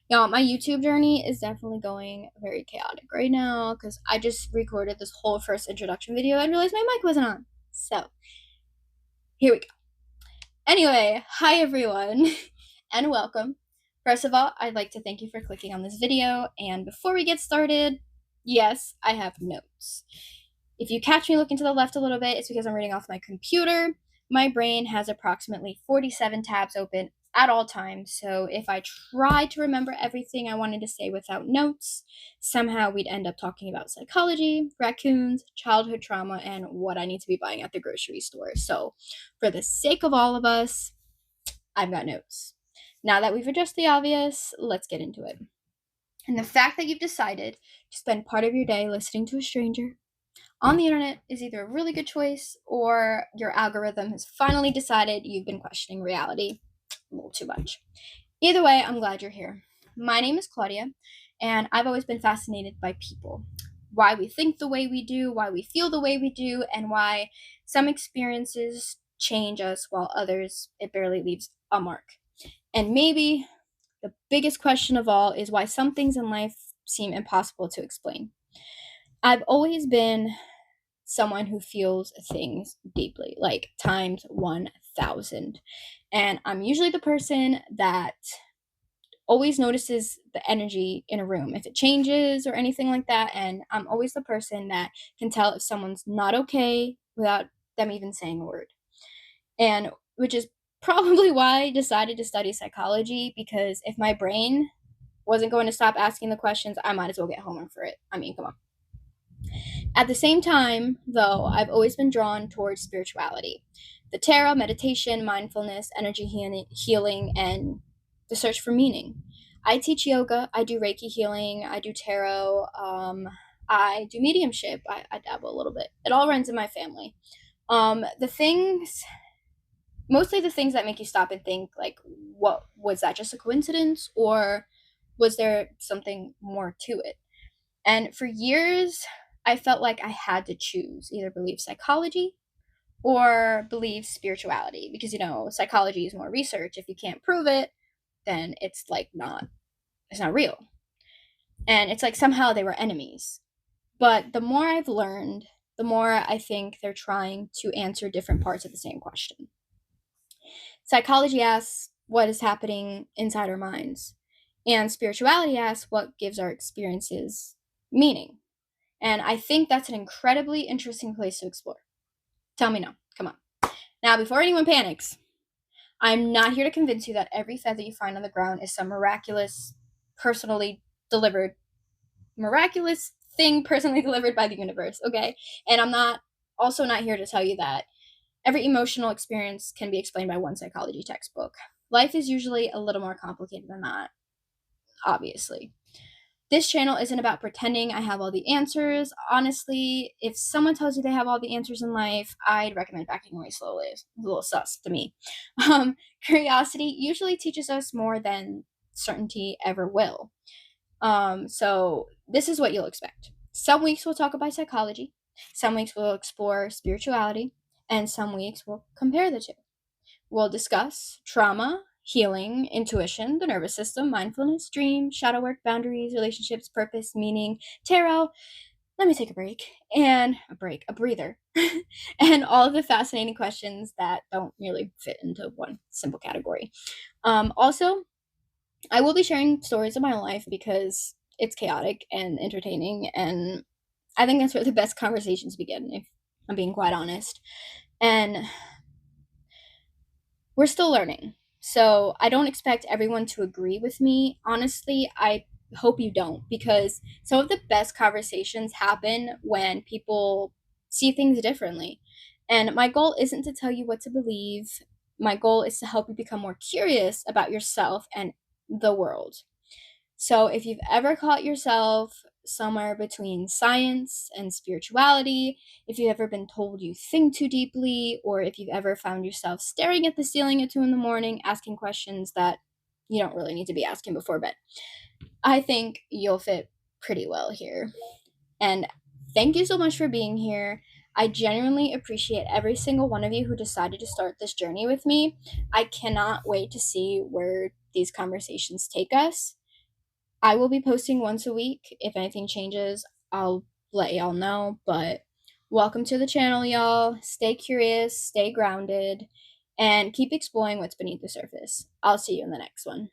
Y'all, my YouTube journey is definitely going very chaotic right now because I just recorded this whole first introduction video and realized my mic wasn't on. So, here we go. Anyway, hi everyone and welcome. First of all, I'd like to thank you for clicking on this video. And before we get started, yes, I have notes. If you catch me looking to the left a little bit, it's because I'm reading off my computer. My brain has approximately 47 tabs open at all times, so if I tried to remember everything I wanted to say without notes, somehow we'd end up talking about psychology, raccoons, childhood trauma, and what I need to be buying at the grocery store. So, for the sake of all of us, I've got notes. Now that we've addressed the obvious, let's get into it. And the fact that you've decided to spend part of your day listening to a stranger on the internet is either a really good choice or your algorithm has finally decided you've been questioning reality a little too much. Either way, I'm glad you're here. My name is Claudia, and I've always been fascinated by people. Why we think the way we do, why we feel the way we do, and why some experiences change us while others, it barely leaves a mark. And maybe the biggest question of all is why some things in life seem impossible to explain. I've always been someone who feels things deeply, like times 1,000. And I'm usually the person that always notices the energy in a room, if it changes or anything like that. And I'm always the person that can tell if someone's not okay without them even saying a word. And which is probably why I decided to study psychology, because if my brain wasn't going to stop asking the questions, I might as well get homework for it. I mean, come on. At the same time, though, I've always been drawn towards spirituality. The tarot, meditation, mindfulness, energy healing, and the search for meaning. I teach yoga, I do Reiki healing, I do tarot, I do mediumship, I dabble a little bit. It all runs in my family. The things, mostly the things that make you stop and think, like, what was that just a coincidence, or was there something more to it? And for years, I felt like I had to choose either believe psychology or believe spirituality because, psychology is more research. If you can't prove it, then it's not real. And it's like somehow they were enemies. But the more I've learned, the more I think they're trying to answer different parts of the same question. Psychology asks what is happening inside our minds, and spirituality asks what gives our experiences meaning. And I think that's an incredibly interesting place to explore. Tell me no. Come on. Now, before anyone panics, I'm not here to convince you that every feather you find on the ground is some personally delivered, miraculous thing personally delivered by the universe, okay? And I'm not here to tell you that every emotional experience can be explained by one psychology textbook. Life is usually a little more complicated than that, obviously. This channel isn't about pretending I have all the answers. Honestly, if someone tells you they have all the answers in life, I'd recommend backing away slowly. It's a little sus to me. Curiosity usually teaches us more than certainty ever will. So this is what you'll expect. Some weeks we'll talk about psychology, some weeks we'll explore spirituality, and some weeks we'll compare the two. We'll discuss trauma, healing, intuition, the nervous system, mindfulness, dream, shadow work, boundaries, relationships, purpose, meaning, tarot. Let me take a breather, and all of the fascinating questions that don't really fit into one simple category. Also, I will be sharing stories of my life because it's chaotic and entertaining, and I think that's where the best conversations begin, if I'm being quite honest. And we're still learning. So I don't expect everyone to agree with me. Honestly, I hope you don't, because some of the best conversations happen when people see things differently. And my goal isn't to tell you what to believe. My goal is to help you become more curious about yourself and the world. So if you've ever caught yourself somewhere between science and spirituality, if you've ever been told you think too deeply, or if you've ever found yourself staring at the ceiling at 2 a.m. asking questions that you don't really need to be asking before bed, I think you'll fit pretty well here. And thank you so much for being here. I genuinely appreciate every single one of you who decided to start this journey with me. I cannot wait to see where these conversations take us. I will be posting once a week. If anything changes, I'll let y'all know. But welcome to the channel, y'all. Stay curious, stay grounded, and keep exploring what's beneath the surface. I'll see you in the next one.